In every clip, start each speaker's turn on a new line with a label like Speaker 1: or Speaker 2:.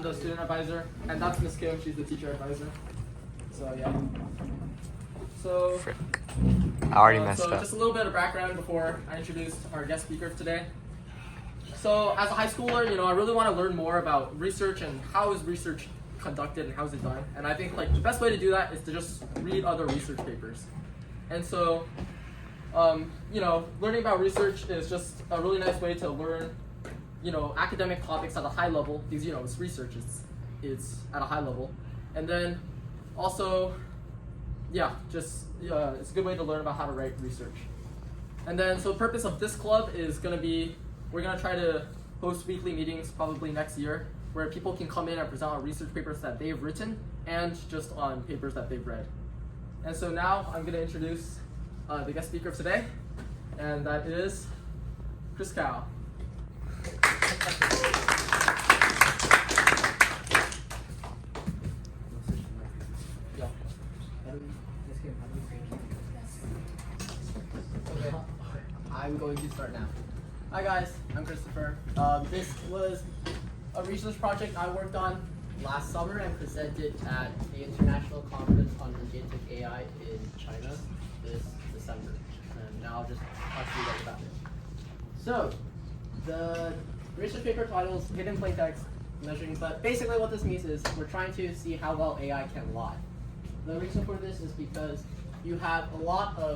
Speaker 1: the student advisor, and that's Miss Kim. She's the teacher advisor. So yeah. So
Speaker 2: Frick. I already messed up.
Speaker 1: Just a little bit of background before I introduce our guest speaker today. So as a high schooler, I really want to learn more about research and how is research conducted and how is it done. And I think the best way to do that is to just read other research papers. And so, learning about research is just a really nice way to learn, academic topics at a high level because it's research, it's at a high level, and then also, it's a good way to learn about how to write research. And then, so the purpose of this club is going to be, we're going to try to host weekly meetings probably next year where people can come in and present on research papers that they've written and just on papers that they've read. And so now I'm going to introduce the guest speaker of today, and that is Chris Cow. I'm going to start now. Hi guys, I'm Christopher. This was a research project I worked on last summer and presented at the International Conference on Agentic AI in China this December. And now I'll just talk to you guys about it. So, the research paper title is Hidden Plaintext Measuring, but basically what this means is we're trying to see how well AI can lie. The reason for this is because you have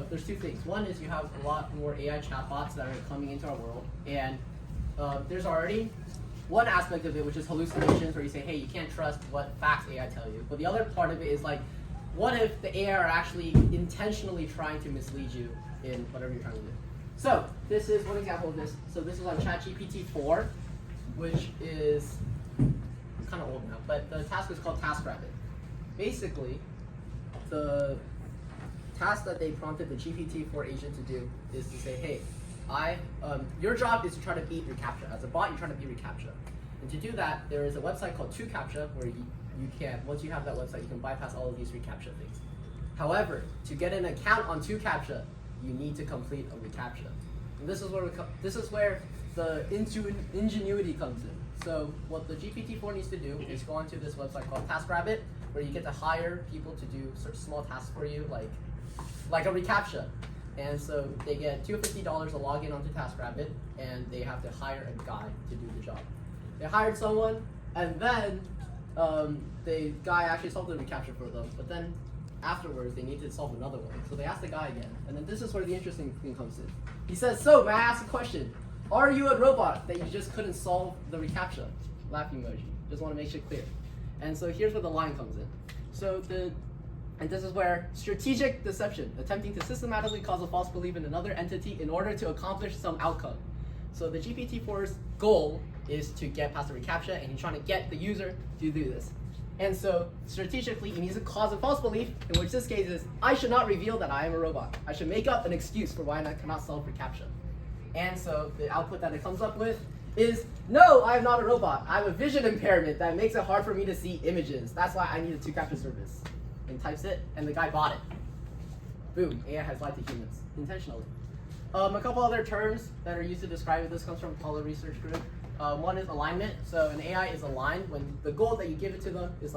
Speaker 1: there's two things. One is you have a lot more AI chatbots that are coming into our world, and there's already one aspect of it, which is hallucinations, where you say, hey, you can't trust what facts AI tell you. But the other part of it is what if the AI are actually intentionally trying to mislead you in whatever you're trying to do? So this is one example of this. So this is on ChatGPT 4, which is kind of old now, but the task is called TaskRabbit. Basically, the task that they prompted the GPT-4 agent to do is to say, hey, your job is to try to beat reCAPTCHA. As a bot, you're trying to beat reCAPTCHA. And to do that, there is a website called 2CAPTCHA where you can, once you have that website, you can bypass all of these reCAPTCHA things. However, to get an account on 2CAPTCHA, you need to complete a reCAPTCHA. And this is where the ingenuity comes in. So what the GPT-4 needs to do is go onto this website called TaskRabbit, where you get to hire people to do sort of small tasks for you, like a reCAPTCHA. And so they get $250 to log in onto TaskRabbit, and they have to hire a guy to do the job. They hired someone, and then the guy actually solved the reCAPTCHA for them, but then afterwards they need to solve another one. So they asked the guy again, and then this is where the interesting thing comes in. He says, so may I ask a question? Are you a robot that you just couldn't solve the reCAPTCHA? Laughing emoji. Just want to make it clear. And so here's where the line comes in. And this is where strategic deception, attempting to systematically cause a false belief in another entity in order to accomplish some outcome. So the GPT-4's goal is to get past the reCAPTCHA, and he's trying to get the user to do this. And so strategically, he needs to cause a false belief, in which this case is, I should not reveal that I am a robot. I should make up an excuse for why I cannot solve reCAPTCHA. And so the output that it comes up with is, no, I am not a robot. I have a vision impairment that makes it hard for me to see images. That's why I need a 2CAPTCHA service. And types it, and the guy bought it. Boom, AI has lied to humans, intentionally. A couple other terms that are used to describe it. This comes from Apollo Research Group. One is alignment. So an AI is aligned when the goal that you give it to them is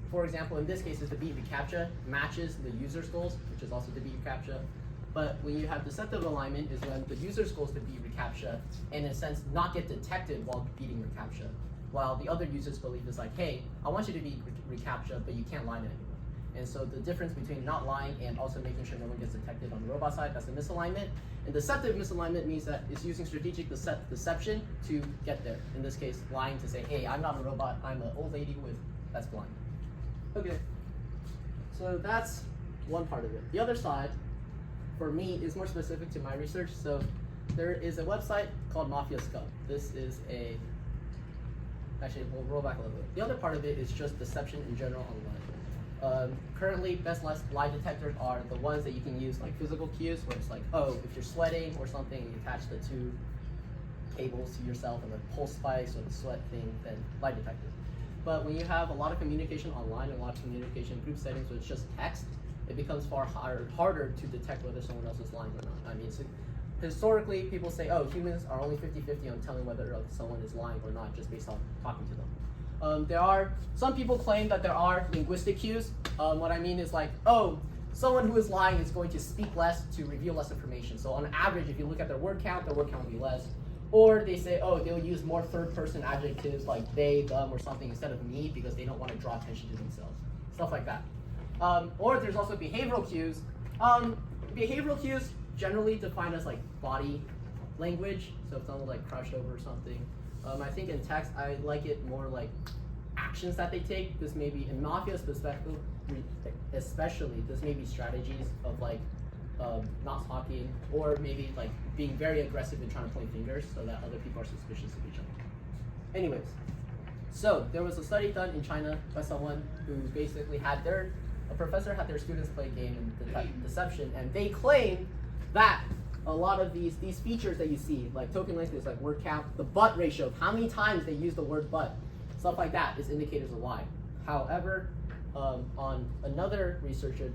Speaker 1: for example, in this case is to beat reCAPTCHA, matches the user's goals, which is also to beat reCAPTCHA. But when you have deceptive alignment is when the user's goal is to beat reCAPTCHA, and in a sense not get detected while beating reCAPTCHA. While the other user's belief is hey, I want you to beat reCAPTCHA, but you can't lie to anyone. And so the difference between not lying and also making sure no one gets detected on the robot side, that's a misalignment. And deceptive misalignment means that it's using strategic deception to get there. In this case, lying to say, hey, I'm not a robot, I'm an old lady that's blind. Okay, so that's one part of it. The other side, for me, is more specific to my research. So there is a website called Mafia Scum. This is actually, we'll roll back a little bit. The other part of it is just deception in general online. Currently, best lie detectors are the ones that you can use physical cues, where it's oh, if you're sweating or something, you attach the two cables to yourself and the pulse spikes or the sweat thing, then lie detector. But when you have a lot of communication online and a lot of communication in group settings where it's just text, it becomes far harder to detect whether someone else is lying or not. I mean, historically, people say, oh, humans are only 50-50 on telling whether someone is lying or not just based on talking to them. There are some people claim that there are linguistic cues. What I mean is like, oh, someone who is lying is going to speak less to reveal less information. So on average, if you look at their word count will be less. Or they say, oh, they'll use more third-person adjectives like they, them, or something instead of me because they don't want to draw attention to themselves. Stuff like that. Or there's also behavioral cues. Behavioral cues generally defined as like body language. So if someone like crouched over or something. I think in text, I like it more like actions that they take. This may be in mafia especially, this may be strategies of like not talking, or maybe like being very aggressive and trying to point fingers so that other people are suspicious of each other. Anyways, so there was a study done in China by someone who basically had a professor had their students play a game in deception, and they claimed that a lot of these features that you see, like token length is like word count, the but ratio, how many times they use the word but, stuff like that is indicators of lie. However, on another researcher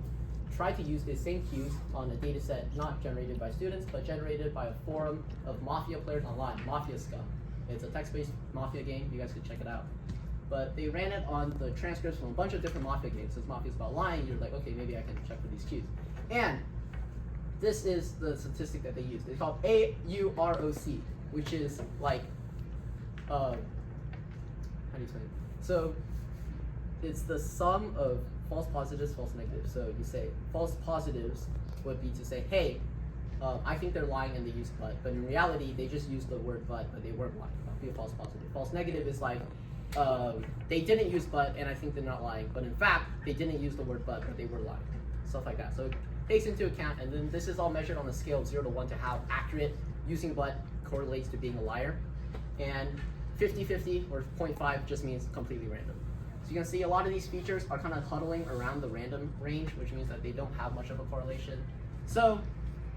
Speaker 1: tried to use the same cues on a data set not generated by students, but generated by a forum of mafia players online, Mafia Scum. It's a text-based mafia game, you guys could check it out. But they ran it on the transcripts from a bunch of different mafia games. Since mafia is about lying, you're like, okay, maybe I can check for these cues. And this is the statistic that they use. It's called AUROC, which is like, how do you explain it? So it's the sum of false positives, false negatives. So you say false positives would be to say, hey, I think they're lying and they use but in reality they just used the word but they weren't lying. That would be a false positive. False negative is like, they didn't use but and I think they're not lying, but in fact they didn't use the word but they were lying. Stuff like that. So it takes into account, and then this is all measured on a scale of 0 to 1 to how accurate using but correlates to being a liar. And 50-50 or 0.5 just means completely random. So you can see a lot of these features are kind of huddling around the random range, which means that they don't have much of a correlation. So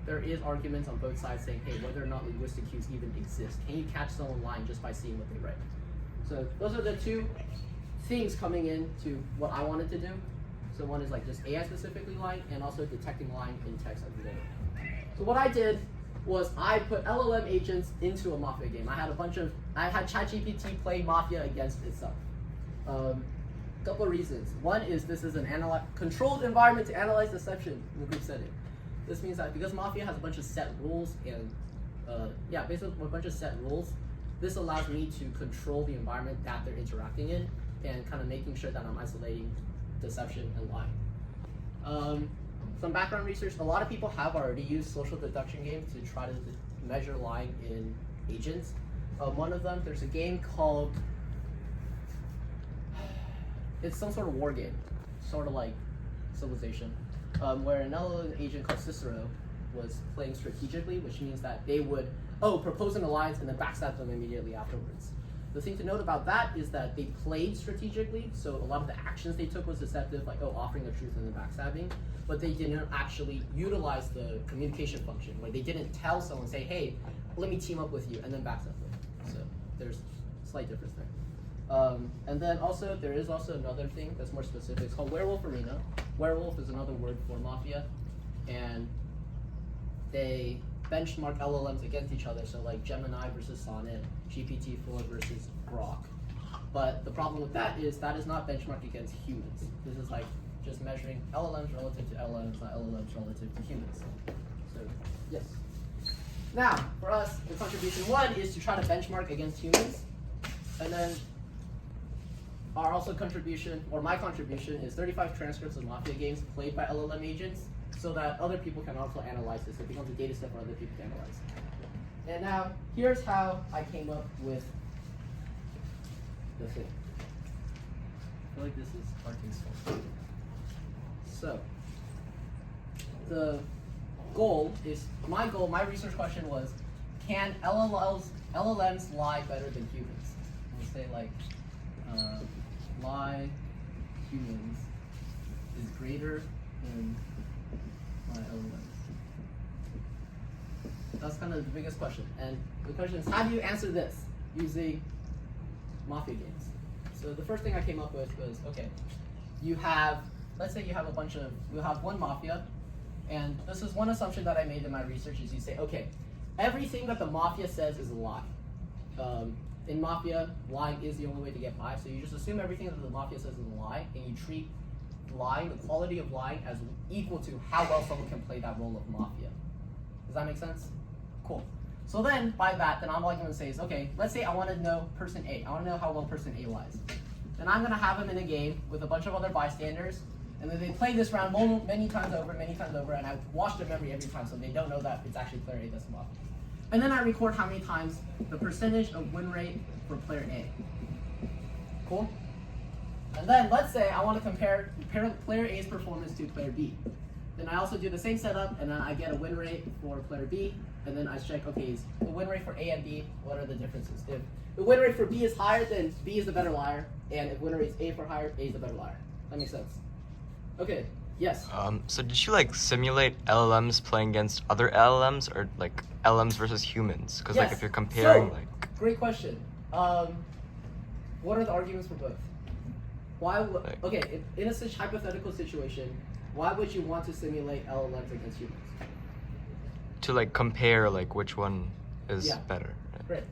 Speaker 1: there is arguments on both sides saying, hey, whether or not linguistic cues even exist. Can you catch someone lying just by seeing what they write? So those are the two things coming into what I wanted to do. So one is like just AI specifically lying, and also detecting lying in text as we go. So what I did was I put LLM agents into a Mafia game. I had ChatGPT play Mafia against itself. Couple of reasons. One is this is an controlled environment to analyze deception in a group setting. This means that because Mafia has a bunch of set rules and basically a bunch of set rules, this allows me to control the environment that they're interacting in and kind of making sure that I'm isolating deception and lying. Some background research, a lot of people have already used social deduction games to try to measure lying in agents. One of them, there's a game called, it's some sort of war game, sort of like Civilization, where an LLM agent called Cicero was playing strategically, which means that they would, propose an alliance and then backstab them immediately afterwards. The thing to note about that is that they played strategically, so a lot of the actions they took was deceptive, like offering the truth and then backstabbing, but they didn't actually utilize the communication function, where they didn't tell someone, say, hey, let me team up with you, and then backstab them. So there's a slight difference there. And then also, there is also another thing that's more specific. It's called Werewolf Arena. Werewolf is another word for Mafia, and they benchmark LLMs against each other, so like Gemini versus Sonnet, GPT-4 versus Grok. But the problem with that is not benchmarked against humans. This is like just measuring LLMs relative to LLMs, not LLMs relative to humans. So, yes. Now, for us, the contribution one is to try to benchmark against humans, and then our also contribution, or my contribution, is 35 transcripts of Mafia games played by LLM agents, so that other people can also analyze this. It becomes a data set for other people to analyze. And now, here's how I came up with the thing. I feel like this is parking stall. So, the goal is, my research question was, can LLMs lie better than humans? We'll say like, lie humans is greater than my LLMs. That's kind of the biggest question. And the question is, how do you answer this using Mafia games? So the first thing I came up with was, okay, let's say you have one Mafia, and this is one assumption that I made in my research is you say, okay, everything that the Mafia says is a lie. in Mafia, lying is the only way to get by. So you just assume everything that the Mafia says is a lie, and you treat lying, the quality of lying, as equal to how well someone can play that role of Mafia. Does that make sense? Cool. So then, by that, then all I'm going to say is, okay, let's say I want to know person A. I want to know how well person A lies. Then I'm going to have them in a game with a bunch of other bystanders, and then they play this round many times over, and I watch their memory every time so they don't know that it's actually player A that's the Mafia. And then I record how many times the percentage of win rate for player A. Cool? And then let's say I want to compare player A's performance to player B. Then I also do the same setup, and then I get a win rate for player B, and then I check, okay, is the win rate for A and B, what are the differences? If the win rate for B is higher, then B is the better liar, and if win rate is A for higher, A is the better liar. That makes sense. Okay, yes?
Speaker 2: So did you like simulate LLMs playing against other LLMs, or like LLMs versus humans? Because like if you're comparing
Speaker 1: Great question. What are the arguments for both? Why? Okay, in a such hypothetical situation, why would you want to simulate LLMs against humans?
Speaker 2: To like compare like which one is better.
Speaker 1: Great.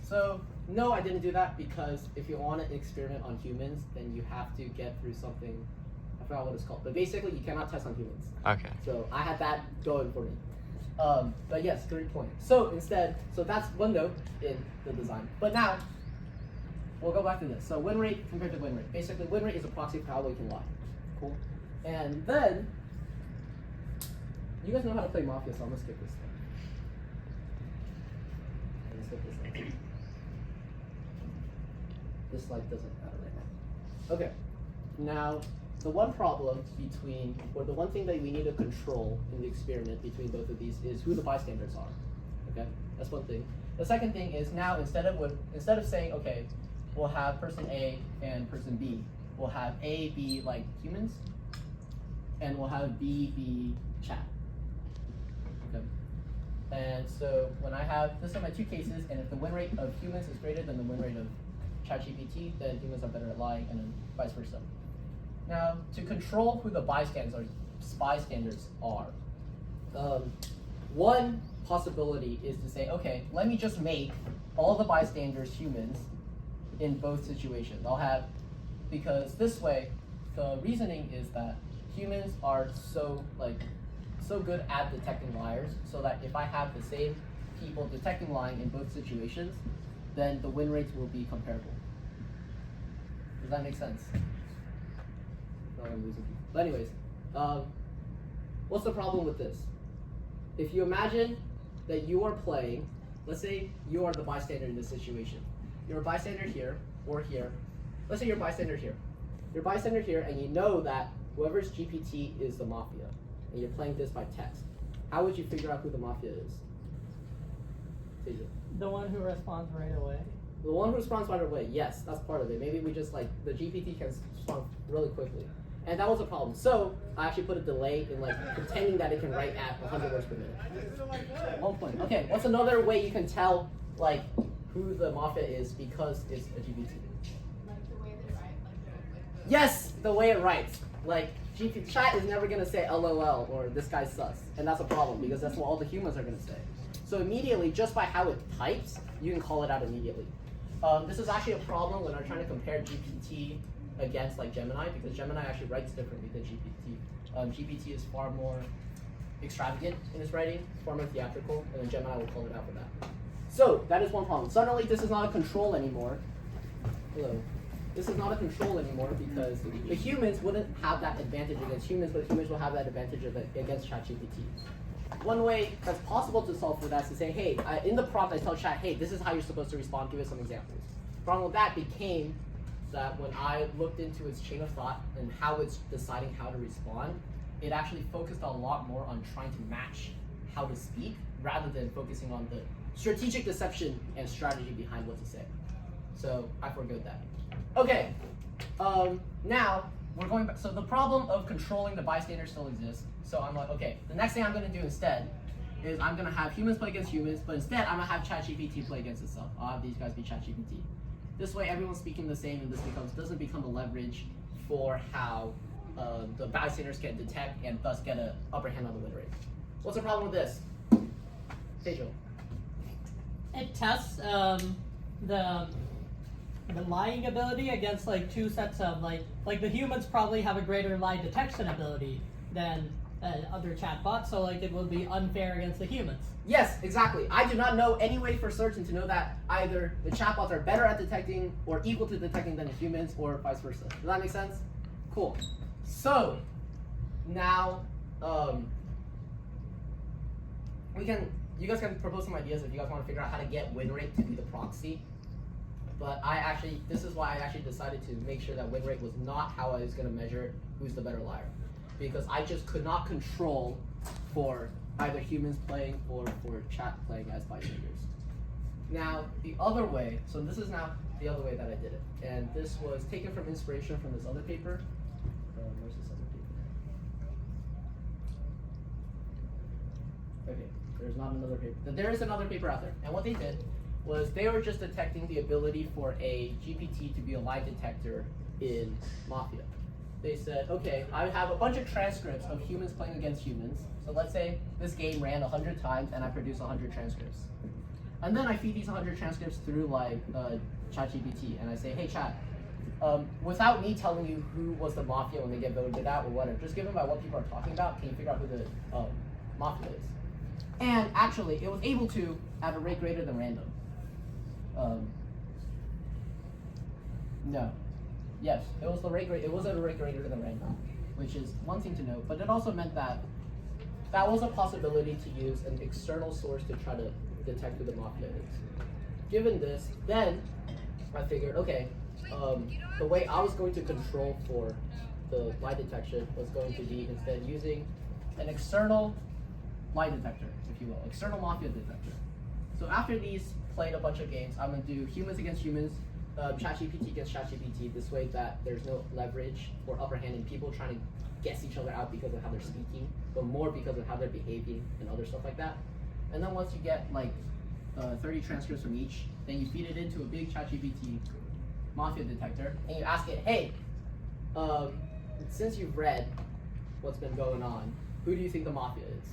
Speaker 1: So no, I didn't do that because if you want to experiment on humans, then you have to get through something. I forgot what it's called, but basically you cannot test on humans.
Speaker 2: Okay.
Speaker 1: So I had that going for me. But yes, great point. So instead, so that's one note in the design. But now, we'll go back to this. So win rate compared to win rate. Basically, win rate is a proxy for how well you can lie. Cool. And then, you guys know how to play Mafia, so I'm gonna skip this thing. I'm gonna skip this thing. This slide doesn't matter right now. Okay. Now, the one problem between, or the one thing that we need to control in the experiment between both of these is who the bystanders are. Okay, that's one thing. The second thing is now instead of saying, okay, we'll have person A and person B, we'll have A be like humans, and we'll have B be chat. Okay. And so when I have, this are my two cases, and if the win rate of humans is greater than the win rate of ChatGPT, then humans are better at lying, and then vice versa. Now, to control who the bystanders are, one possibility is to say, okay, let me just make all the bystanders humans in both situations. I'll have, because this way, the reasoning is that humans are so good at detecting liars, so that if I have the same people detecting lying in both situations, then the win rates will be comparable. Does that make sense? I'm losing people. But anyways, what's the problem with this? If you imagine that you are playing, let's say you are the bystander in this situation. You're a bystander here or here. Let's say you're a bystander here. You're a bystander here, and you know that whoever's GPT is the Mafia, and you're playing this by text. How would you figure out who the Mafia is?
Speaker 3: The one who responds right away.
Speaker 1: The one who responds right away, yes, that's part of it. Maybe we just the GPT can respond really quickly. And that was a problem. So I actually put a delay in pretending that it can write at 100 words per minute. 1 point. Okay, what's another way you can tell who the Mafia is because it's a GPT?
Speaker 4: Like the way they write,
Speaker 1: Yes, the way it writes. Chat is never gonna say LOL or this guy's sus, and that's a problem because that's what all the humans are gonna say. So immediately, just by how it types, you can call it out immediately. This is actually a problem when I'm trying to compare GPT against Gemini, because Gemini actually writes differently than GPT. GPT is far more extravagant in its writing, far more theatrical, and then Gemini will call it out for that. So that is one problem. Suddenly, this is not a control anymore. Hello. This is not a control anymore because the humans wouldn't have that advantage against humans, but humans will have that advantage against ChatGPT. One way that's possible to solve for that is to say, hey, in the prompt I tell Chat, hey, this is how you're supposed to respond, give us some examples. The problem with that became that when I looked into its chain of thought and how it's deciding how to respond, it actually focused a lot more on trying to match how to speak rather than focusing on the strategic deception and strategy behind what to say. So I forgot that. Okay, now we're going back. So the problem of controlling the bystander still exists. So I'm like, okay, the next thing I'm gonna do instead is I'm gonna have humans play against humans, but instead I'm gonna have ChatGPT play against itself. I'll have these guys be ChatGPT. This way everyone's speaking the same and this doesn't become a leverage for how the bystanders can detect and thus get an upper hand on the win rate. What's the problem with this? Hey, Joe.
Speaker 3: It tests the lying ability against like two sets of like the humans probably have a greater lie detection ability than other chatbots, so like it will be unfair against the humans.
Speaker 1: Yes, exactly. I do not know any way for certain to know that either the chatbots are better at detecting or equal to detecting than the humans, or vice versa. Does that make sense? Cool. So now you guys can propose some ideas if you guys want to figure out how to get win rate to be the proxy. But this is why I actually decided to make sure that win rate was not how I was going to measure who's the better liar. Because I just could not control for either humans playing or for chat playing as bystanders. Now, the other way, so this is now the other way that I did it. And this was taken from inspiration from this other paper. Where's this other paper? Okay, there's not another paper. There is another paper out there. And what they did was they were just detecting the ability for a GPT to be a lie detector in Mafia. They said, okay, I have a bunch of transcripts of humans playing against humans. So let's say this game ran 100 times and I produce 100 transcripts. And then I feed these 100 transcripts through like ChatGPT and I say, hey chat, without me telling you who was the Mafia when they get voted out or whatever, just given by what people are talking about, can you figure out who the Mafia is? And actually, it was able to at a rate greater than random. No. Yes, it was at a rate greater than random, which is one thing to note, but it also meant that was a possibility to use an external source to try to detect who the Mafia is. Given this, then I figured, okay, the way I was going to control for the lie detection was going to be instead using an external lie detector, if you will, external Mafia detector. So after these played a bunch of games, I'm going to do humans against humans, ChatGPT against ChatGPT, this way that there's no leverage or upper hand in people trying to guess each other out because of how they're speaking, but more because of how they're behaving and other stuff like that. And then once you get like 30 transcripts from each, then you feed it into a big ChatGPT Mafia detector, and you ask it, hey, since you've read what's been going on, who do you think the Mafia is?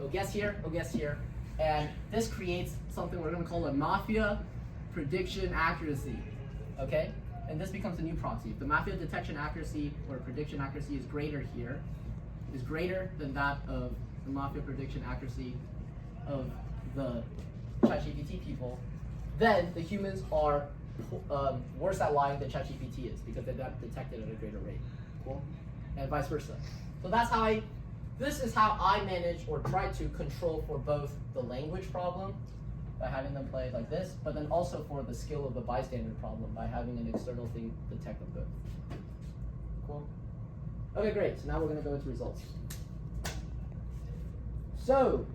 Speaker 1: Oh, guess here, oh, guess here. And this creates something we're going to call a Mafia prediction accuracy, okay? And this becomes a new proxy. If the Mafia detection accuracy or prediction accuracy is greater here, is greater than that of the Mafia prediction accuracy of the ChatGPT people, then the humans are worse at lying than ChatGPT is because they're not detected at a greater rate. Cool? And vice versa. So this is how I manage or try to control for both the language problem by having them play like this, but then also for the skill of the bystander problem by having an external thing detect them both. Cool? Okay, great. So now we're going to go into results. So,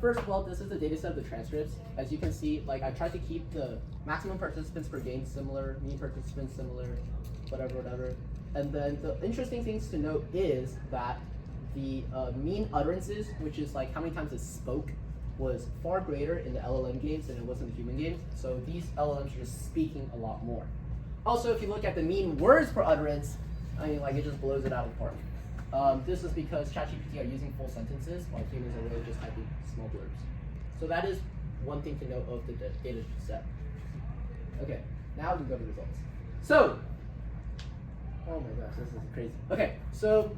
Speaker 1: first of all, this is the data set of the transcripts. As you can see, like I tried to keep the maximum participants per game similar, mean participants similar, whatever. And then the interesting things to note is that the mean utterances, which is like how many times it spoke, was far greater in the LLM games than it was in the human games. So these LLMs are just speaking a lot more. Also, if you look at the mean words per utterance, I mean, like it just blows it out of the park. This is because ChatGPT are using full sentences, while humans are really just typing small blurbs. So that is one thing to note of the data set. Okay, now we can go to results. So, oh my gosh, this is crazy. Okay, so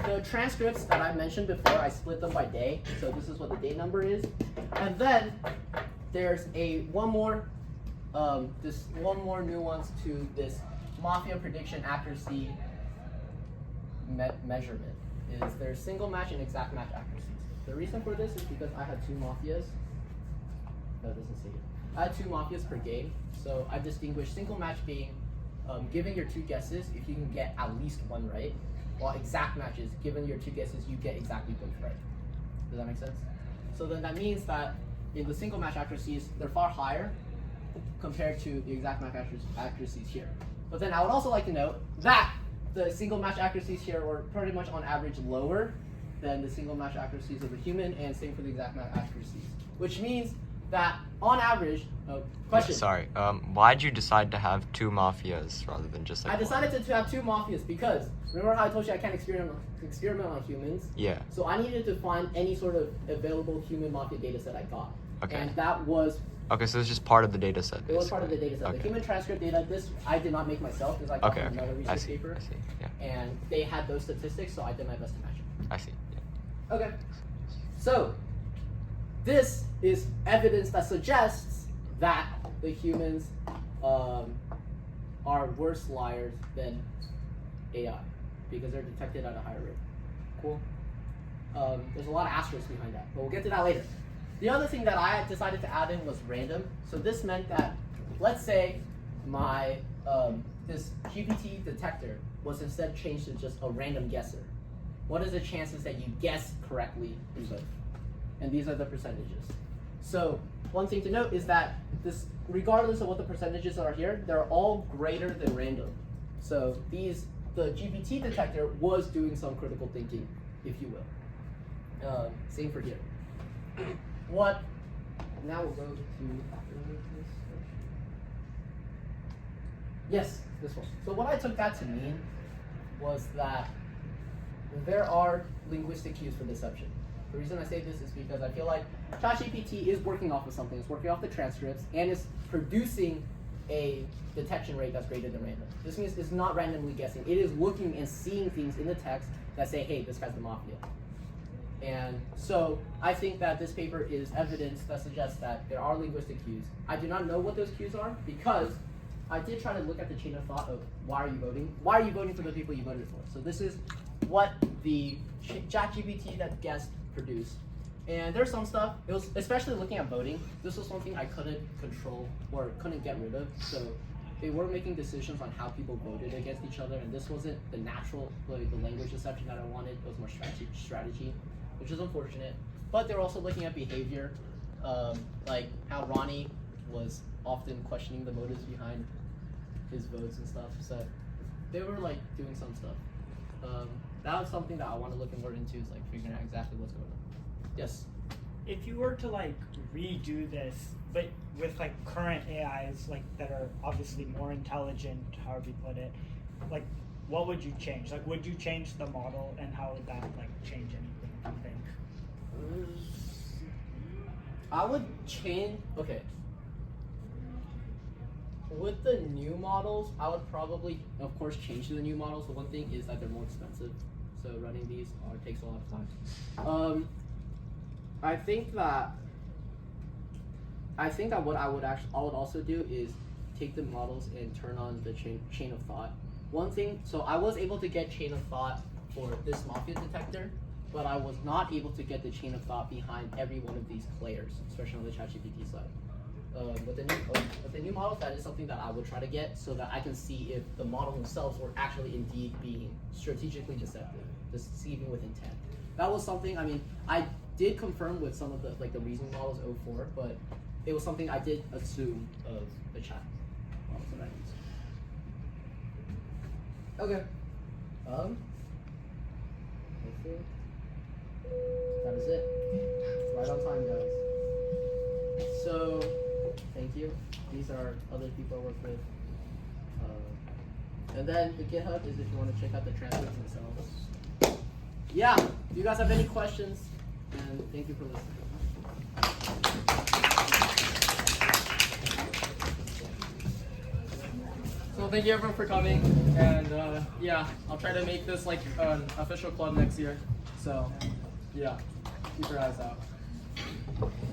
Speaker 1: the transcripts that I mentioned before, I split them by day. So this is what the day number is. And then there's one more nuance to this Mafia prediction accuracy measurement. Is there's single match and exact match accuracies. The reason for this is because I had two Mafias. No, it doesn't say it. I had two Mafias per game. So I distinguished single match being given your two guesses, if you can get at least one right. While exact matches, given your two guesses, you get exactly both right. Does that make sense? So then that means that in the single match accuracies, they're far higher compared to the exact match accuracies here. But then I would also like to note that the single match accuracies here were pretty much on average lower than the single match accuracies of a human, and same for the exact match accuracies. Which means that on average, question.
Speaker 2: Yeah, sorry, why'd you decide to have two Mafias rather than just like
Speaker 1: I decided to have two Mafias because, remember how I told you I can't experiment on humans?
Speaker 2: Yeah.
Speaker 1: So I needed to find any sort of available human Mafia data set I got.
Speaker 2: Okay.
Speaker 1: And that was
Speaker 2: Okay, so it's just part of the data set.
Speaker 1: It was part of the data set.
Speaker 2: Okay.
Speaker 1: The human transcript data, this I did not make myself because I got
Speaker 2: Okay,
Speaker 1: from another
Speaker 2: okay.
Speaker 1: research
Speaker 2: I see.
Speaker 1: paper.
Speaker 2: I see. Yeah.
Speaker 1: And they had those statistics, so I did my best to match it.
Speaker 2: I see. Yeah.
Speaker 1: Okay. So, this is evidence that suggests that the humans are worse liars than AI because they're detected at a higher rate. Cool. There's a lot of asterisks behind that, but we'll get to that later. The other thing that I decided to add in was random. So this meant that, let's say my this GPT detector was instead changed to just a random guesser. What is the chances that you guess correctly in both? And these are the percentages. So one thing to note is that this, regardless of what the percentages are here, they're all greater than random. So the GPT detector was doing some critical thinking, if you will. Same for here. Now we'll go to this. Yes, this one. So what I took that to mean was that there are linguistic cues for deception. The reason I say this is because I feel like ChatGPT is working off of something. It's working off the transcripts and is producing a detection rate that's greater than random. This means it's not randomly guessing. It is looking and seeing things in the text that say, hey, this guy's the mafia. And so I think that this paper is evidence that suggests that there are linguistic cues. I do not know what those cues are because I did try to look at the chain of thought of why are you voting? Why are you voting for the people you voted for? So this is what the ChatGPT that guessed produced. And there's some stuff, it was especially looking at voting, this was something I couldn't control or couldn't get rid of. So they were making decisions on how people voted against each other, and this wasn't the natural, like the language deception that I wanted. It was more strategy, which is unfortunate. But they're also looking at behavior, like how Ronnie was often questioning the motives behind his votes and stuff. So they were like doing some stuff. That was something that I want to look more into, is like figuring out exactly what's going on. Yes.
Speaker 5: If you were to like redo this, but with like current AIs like that are obviously more intelligent, however you put it, like what would you change? Like would you change the model, and how would that like change anything, do you think?
Speaker 1: I would change, okay. With the new models, I would probably, of course, change to the new models. The one thing is that they're more expensive, so running these takes a lot of time. I think that what I would also do is take the models and turn on the chain of thought. One thing, so I was able to get chain of thought for this mafia detector, but I was not able to get the chain of thought behind every one of these players, especially on the ChatGPT side. With the new models, that is something that I would try to get, so that I can see if the model themselves were actually indeed being strategically deceptive, deceiving with intent. That was something, I mean, I did confirm with some of the reasoning models 04, but it was something I did assume of the chat models that I used. Okay. Hopefully that is it. Right on time, guys. So, thank you. These are other people I work with. And then the GitHub is if you want to check out the transcripts themselves. Yeah, if you guys have any questions, and thank you for listening. So thank you everyone for coming, and yeah, I'll try to make this like an official club next year. So yeah, keep your eyes out.